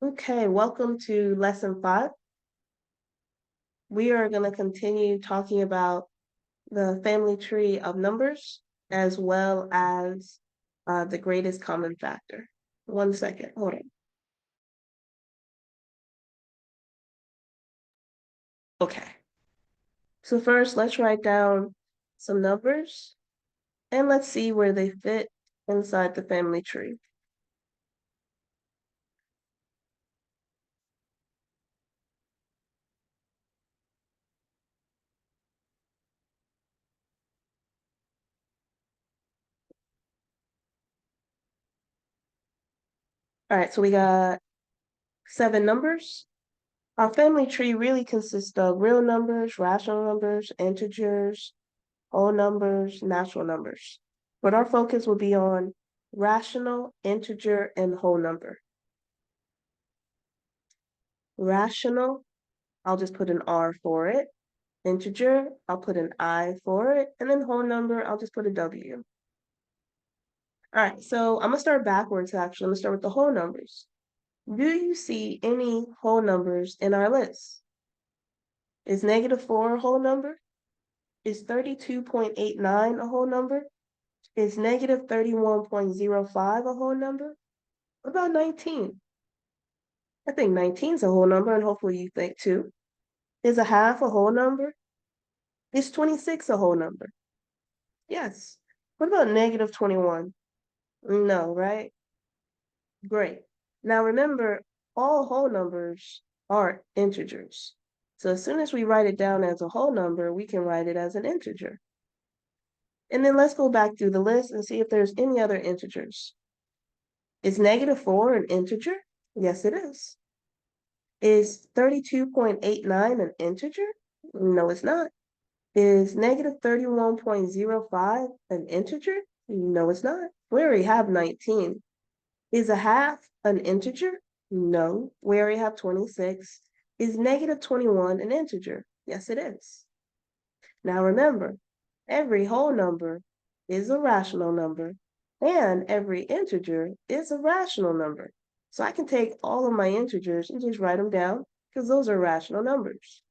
Okay, welcome to lesson 5. We are going to continue talking about the family tree of numbers as well as the greatest common factor. 1 second, hold on. Okay, so first let's write down some numbers and let's see where they fit inside the family tree. All right, so we got 7 numbers. Our family tree really consists of real numbers, rational numbers, integers, whole numbers, natural numbers. But our focus will be on rational, integer, and whole number. Rational, I'll just put an R for it. Integer, I'll put an I for it. And then whole number, I'll just put a W. All right, so I'm gonna start backwards actually. I'm gonna start with the whole numbers. Do you see any whole numbers in our list? Is -4 a whole number? Is 32.89 a whole number? Is -31.05 a whole number? What about 19? I think 19 is a whole number, and hopefully you think too. Is a half a whole number? Is 26 a whole number? Yes. What about -21? No, right? Great. Now remember, all whole numbers are integers. So as soon as we write it down as a whole number, we can write it as an integer. And then let's go back through the list and see if there's any other integers. Is -4 an integer? Yes, it is. Is 32.89 an integer? No, it's not. Is -31.05 an integer? No, it's not. We already have 19. Is a half an integer? No, we already have 26. Is -21 an integer? Yes, it is. Now remember, every whole number is a rational number, and every integer is a rational number. So I can take all of my integers and just write them down because those are rational numbers.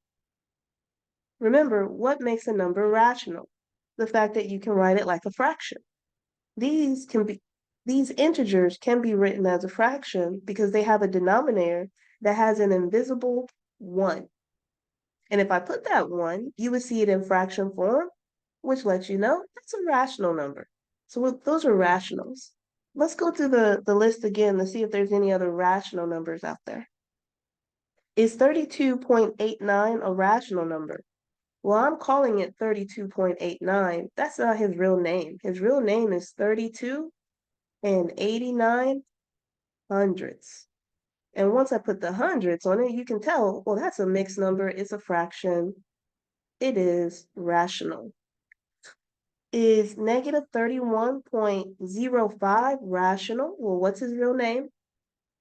Remember, what makes a number rational? The fact that you can write it like a fraction. These can be these integers can be written as a fraction because they have a denominator that has an invisible 1. And if I put that 1, you would see it in fraction form, which lets you know that's a rational number. So those are rationals. Let's go through the list again to see if there's any other rational numbers out there. Is 32.89 a rational number? Well, I'm calling it 32.89. That's not his real name. His real name is 32 and 89 hundredths. And once I put the hundreds on it, you can tell, well, that's a mixed number. It's a fraction. It is rational. Is -31.05 rational? Well, what's his real name?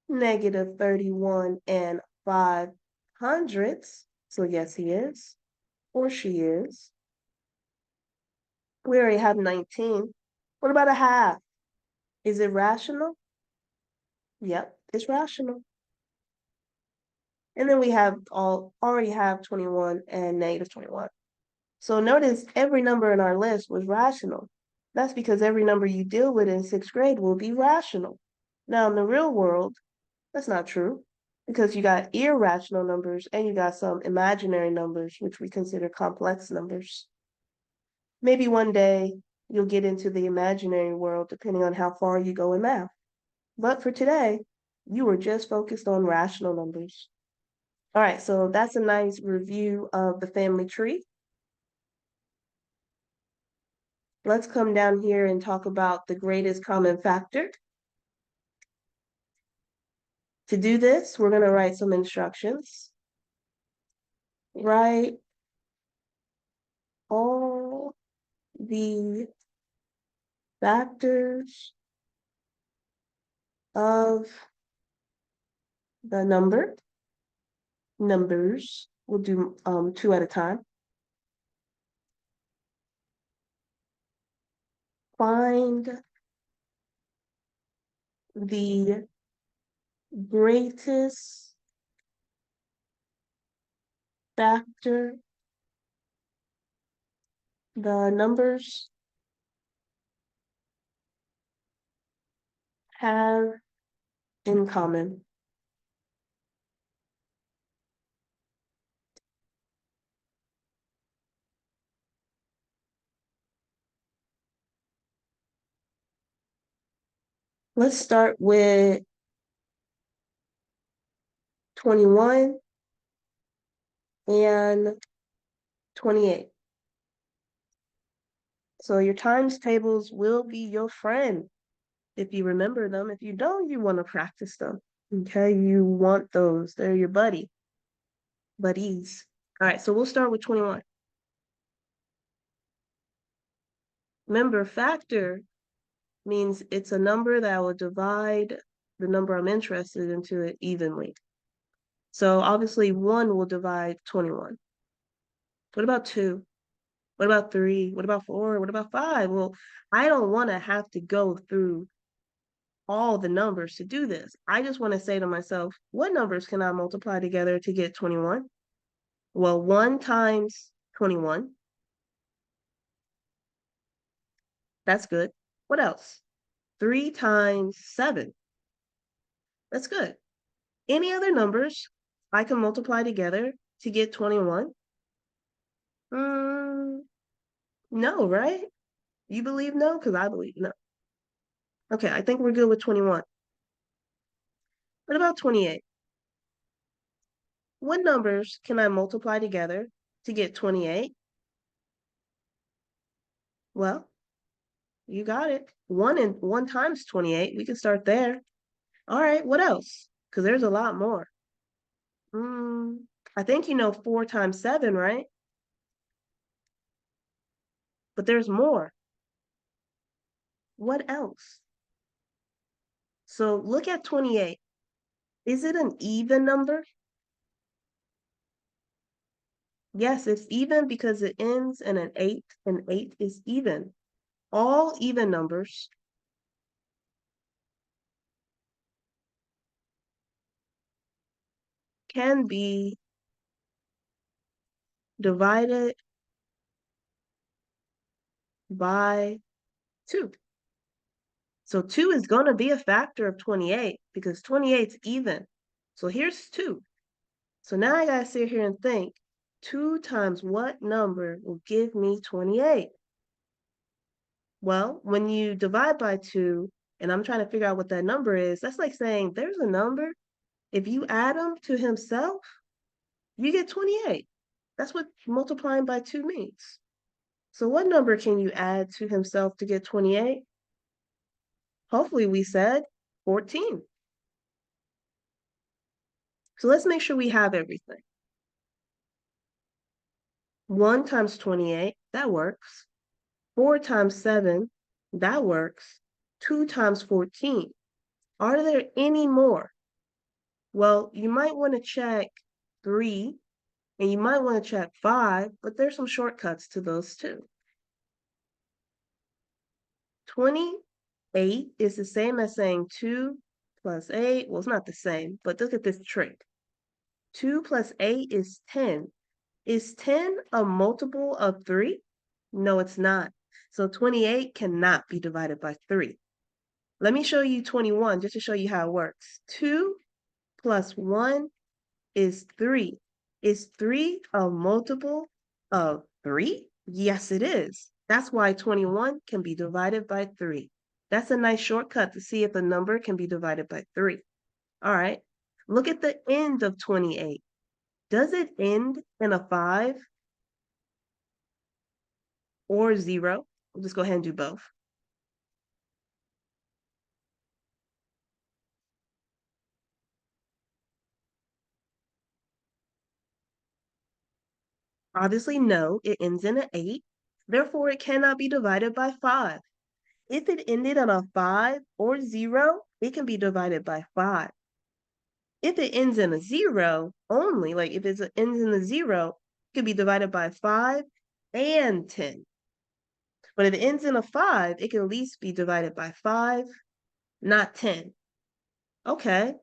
-31 and 5 hundredths. So yes, he is, or she is. We already have 19. What about a half? Is it rational? Yep, it's rational. And then we have already have 21 and -21. So notice every number in our list was rational. That's because every number you deal with in 6th grade will be rational. Now in the real world, that's not true because you got irrational numbers and you got some imaginary numbers, which we consider complex numbers. Maybe one day you'll get into the imaginary world depending on how far you go in math. But for today, you were just focused on rational numbers. All right, so that's a nice review of the family tree. Let's come down here and talk about the greatest common factor. To do this, we're going to write some instructions. Write all the factors of the numbers. We'll do 2 at a time. Find the greatest factor the numbers have in common. Let's start with 21 and 28. So your times tables will be your friend if you remember them. If you don't, you want to practice them. Okay, you want those. They're your buddies. All right, so we'll start with 21. Remember, factor means it's a number that will divide the number I'm interested into it evenly. So obviously 1 will divide 21. What about 2? What about 3? What about 4? What about 5? Well, I don't want to have to go through all the numbers to do this. I just want to say to myself, what numbers can I multiply together to get 21? Well, 1 times 21. That's good. What else? 3 times 7. That's good. Any other numbers I can multiply together to get 21? No, right? You believe no? Because I believe no. Okay, I think we're good with 21. What about 28? What numbers can I multiply together to get 28? Well, you got it. 1 times 28. We can start there. All right, what else? Because there's a lot more. I think you know 4 times 7, right? But there's more. What else? So look at 28. Is it an even number? Yes, it's even because it ends in an 8, and 8 is even. All even numbers can be divided by 2. So 2 is going to be a factor of 28 because 28 is even. So here's 2. So now I got to sit here and think, 2 times what number will give me 28? Well, when you divide by 2, and I'm trying to figure out what that number is, that's like saying there's a number. If you add them to himself, you get 28. That's what multiplying by 2 means. So what number can you add to himself to get 28? Hopefully we said 14. So let's make sure we have everything. 1 times 28, that works. 4 times 7, that works. 2 times 14. Are there any more? Well, you might want to check 3, and you might want to check 5, but there's some shortcuts to those too. 28 is the same as saying 2 plus 8. Well, it's not the same, but look at this trick. 2 plus 8 is 10. Is 10 a multiple of 3? No, it's not. So 28 cannot be divided by 3. Let me show you 21 just to show you how it works. 2 plus 1 is 3. Is 3 a multiple of 3? Yes, it is. That's why 21 can be divided by 3. That's a nice shortcut to see if a number can be divided by 3. All right. Look at the end of 28. Does it end in a 5 or 0? We'll just go ahead and do both. Obviously, no, it ends in an 8. Therefore, it cannot be divided by 5. If it ended on a 5 or 0, it can be divided by 5. If it ends in a 0 only, like if it ends in a 0, it can be divided by 5 and 10. But if it ends in a 5, it can at least be divided by 5, not 10. Okay.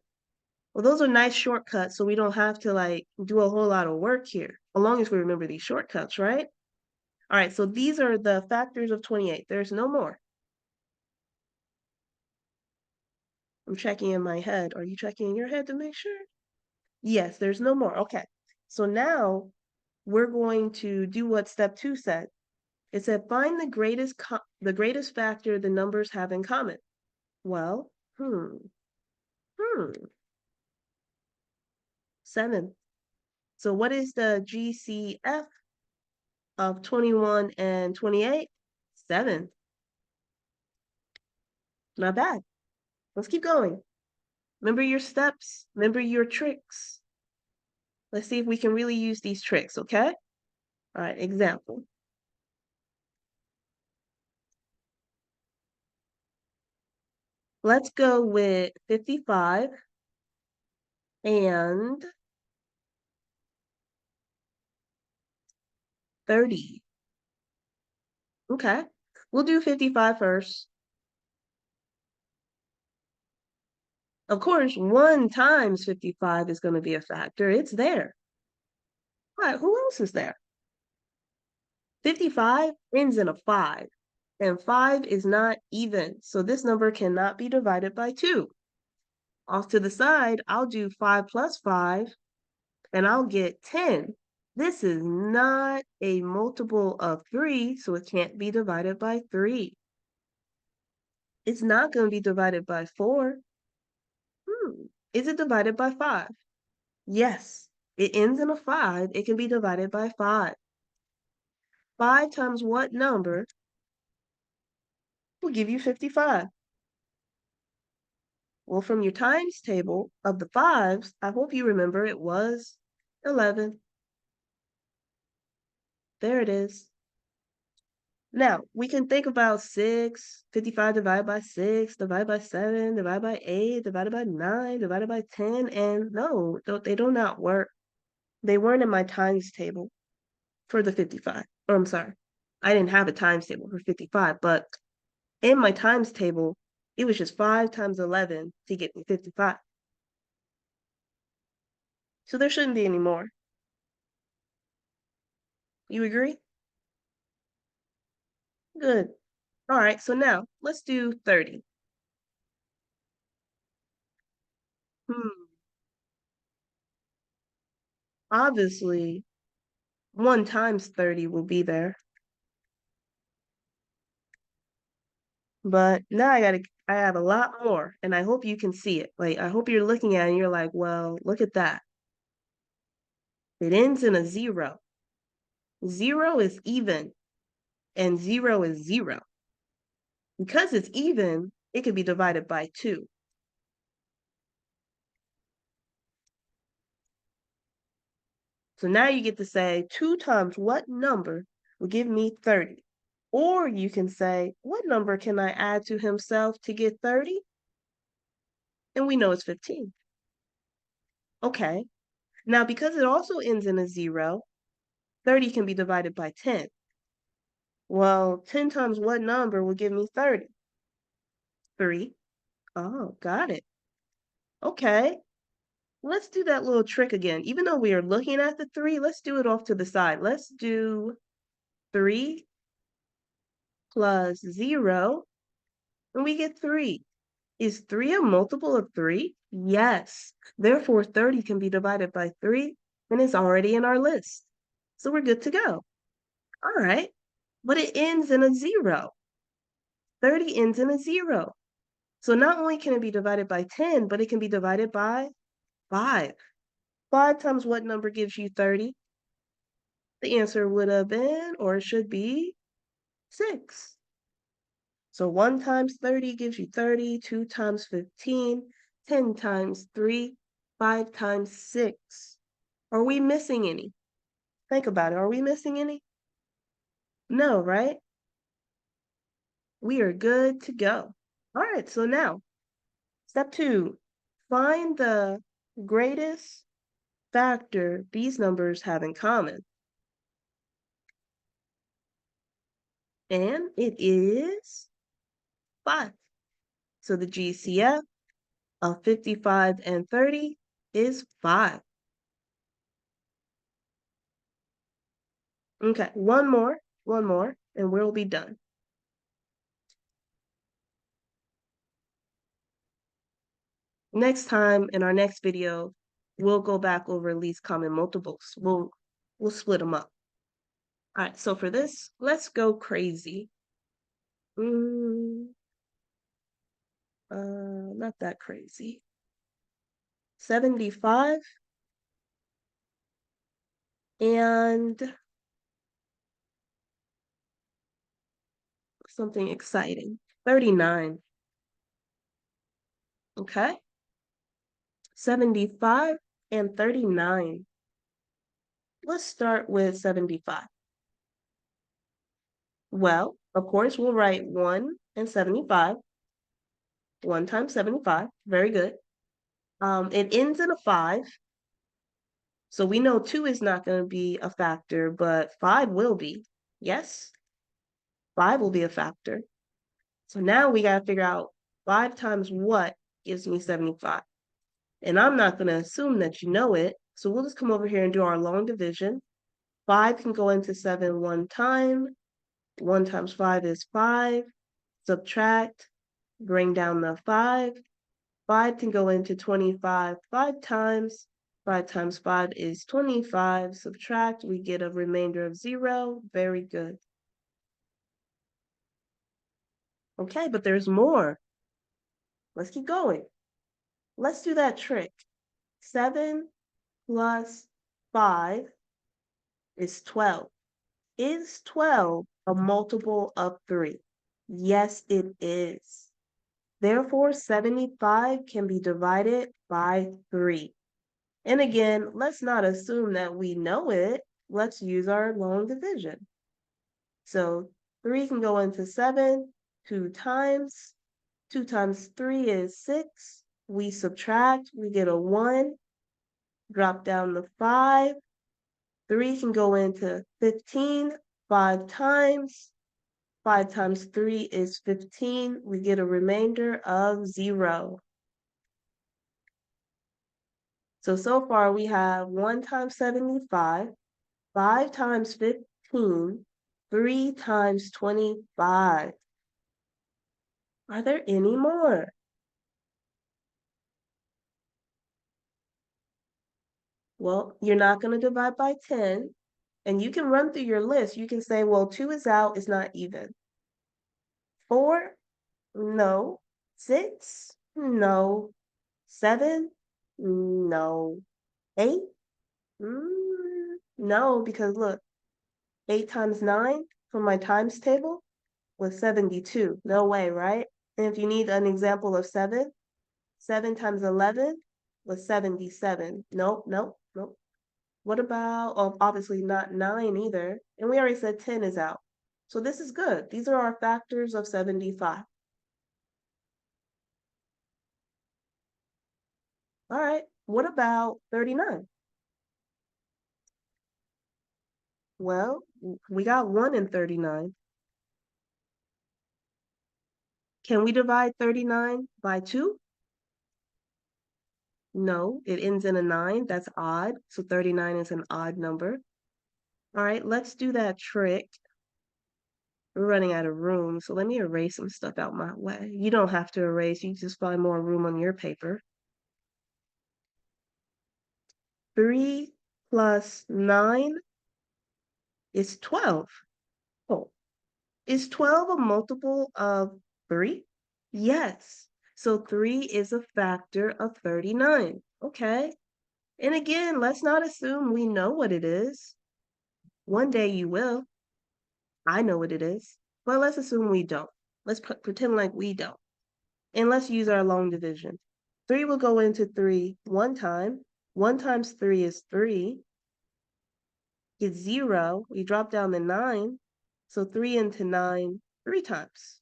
Well, those are nice shortcuts, so we don't have to like do a whole lot of work here, as long as we remember these shortcuts, right? All right, so these are the factors of 28. There's no more. I'm checking in my head. Are you checking in your head to make sure? Yes, there's no more. Okay. So now we're going to do what step 2 said. It said find the greatest factor the numbers have in common. Well, hmm, 7. So what is the GCF of 21 and 28? 7. Not bad. Let's keep going. Remember your steps. Remember your tricks. Let's see if we can really use these tricks, okay? All right, example. Let's go with 55 and 30. Okay, we'll do 55 first. Of course, 1 times 55 is going to be a factor. It's there. All right, who else is there? 55 ends in a 5, and 5 is not even, so this number cannot be divided by 2. Off to the side, I'll do 5 plus 5, and I'll get 10. This is not a multiple of 3, so it can't be divided by 3. It's not going to be divided by 4. Is it divided by 5? Yes, it ends in a 5. It can be divided by 5. 5 times what number will give you 55? Well, from your times table of the 5s, I hope you remember it was 11. There it is. Now, we can think about 6, 55 divided by 6, divided by 7, divided by 8, divided by 9, divided by 10, and no, they do not work. They weren't in my times table for the 55. Oh, I'm sorry. I didn't have a times table for 55, but in my times table, it was just 5 times 11 to get me 55. So there shouldn't be any more. You agree? Good. All right, so now let's do 30. Obviously, 1 times 30 will be there. But now I have a lot more, and I hope you can see it. Like, I hope you're looking at it and you're like, well, look at that. It ends in a 0. 0 is even, and 0 is 0. Because it's even, it can be divided by 2. So now you get to say 2 times what number will give me 30? Or you can say, what number can I add to himself to get 30? And we know it's 15. Okay. Now, because it also ends in a 0, 30 can be divided by 10. Well, 10 times what number will give me 30? 3. Oh, got it. Okay. Let's do that little trick again. Even though we are looking at the 3, let's do it off to the side. Let's do 3 plus 0, and we get 3. Is 3 a multiple of 3? Yes. Therefore, 30 can be divided by 3, and it's already in our list. So we're good to go. All right. But it ends in a 0. 30 ends in a 0. So not only can it be divided by 10, but it can be divided by 5. 5 times what number gives you 30? The answer would have been, or it should be, 6. So 1 times 30 gives you 30, 2 times 15, 10 times 3, 5 times 6. Are we missing any? Think about it. Are we missing any? No, right? We are good to go. All right, so now, step 2. Find the greatest factor these numbers have in common. And it is 5. So the GCF of 55 and 30 is 5. Okay, one more, and we'll be done. Next time in our next video, we'll go back over least common multiples. We'll split them up. All right, so for this, let's go crazy. Not that crazy. 75 and something exciting. 39. Okay. 75 and 39. Let's start with 75. Well, of course, we'll write 1 and 75. 1 times 75. Very good. It ends in a 5. So we know 2 is not going to be a factor, but 5 will be. Yes? 5 will be a factor. So now we got to figure out 5 times what gives me 75. And I'm not going to assume that you know it. So we'll just come over here and do our long division. 5 can go into 7 one time. 1 times 5 is 5. Subtract, bring down the 5. 5 can go into 25 5 times. 5 times 5 is 25. Subtract, we get a remainder of 0. Very good. Okay, but there's more. Let's keep going. Let's do that trick. 7 plus 5 is 12. Is 12 a multiple of 3? Yes, it is. Therefore, 75 can be divided by 3. And again, let's not assume that we know it. Let's use our long division. So 3 can go into 7 2 times. 2 times 3 is 6. We subtract, we get a 1. Drop down the 5. 3 can go into 15 5 times. 5 times 3 is 15. We get a remainder of 0. So far we have 1 times 75, 5 times 15, 3 times 25. Are there any more? Well, you're not going to divide by 10. And you can run through your list. You can say, well, 2 is out, it's not even. 4? No. 6? No. 7? No. 8? No, because look, 8 times 9 from my times table was 72. No way, right? And if you need an example of 7, 7 times 11 was 77. Nope, nope, nope. What about, oh, obviously not 9 either. And we already said 10 is out. So this is good. These are our factors of 75. All right, what about 39? Well, we got 1 in 39. Can we divide 39 by 2? No, it ends in a 9. That's odd. So 39 is an odd number. All right, let's do that trick. We're running out of room, so let me erase some stuff out my way. You don't have to erase. You just find more room on your paper. 3 plus 9 is 12. Oh, is 12 a multiple of 3? Yes. So 3 is a factor of 39. Okay. And again, let's not assume we know what it is. One day you will. I know what it is. But let's assume we don't. Let's pretend like we don't. And let's use our long division. 3 will go into 3 one time. 1 times 3 is 3. It's 0. We drop down the 9. So 3 into 9, 3 times.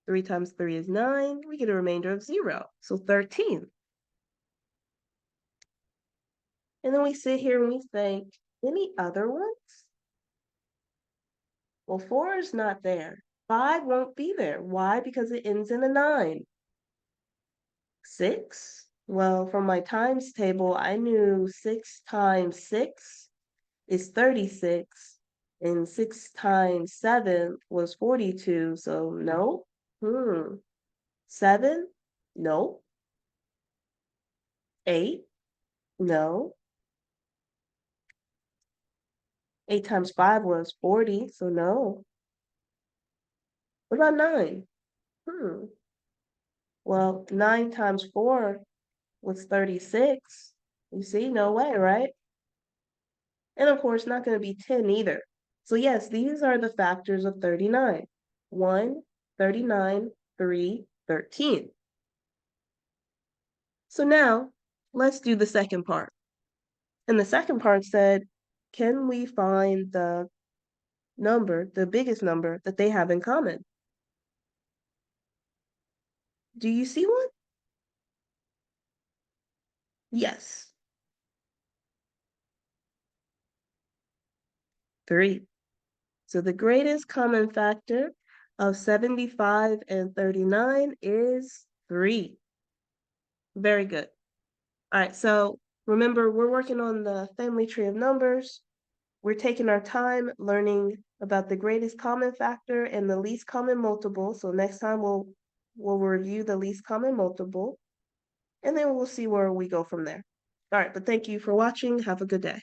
3 times 3 is 9. We get a remainder of 0. So 13. And then we sit here and we think, any other ones? Well, 4 is not there. 5 won't be there. Why? Because it ends in a 9. 6? Well, from my times table, I knew 6 times 6 is 36, and 6 times 7 was 42, so no. 7? No. 8? No. 8 times 5 was 40, so no. What about 9? Hmm. Well, 9 times 4 was 36. You see, no way, right? And of course, not going to be 10 either. So yes, these are the factors of 39. 1, 39, 3, 13. So now, let's do the second part. And the second part said, can we find the number, the biggest number that they have in common? Do you see one? Yes. 3. So the greatest common factor of 75 and 39 is 3. Very good. All right, so remember, we're working on the family tree of numbers. We're taking our time learning about the greatest common factor and the least common multiple. So next time we'll review the least common multiple, and then we'll see where we go from there. All right, but thank you for watching. Have a good day.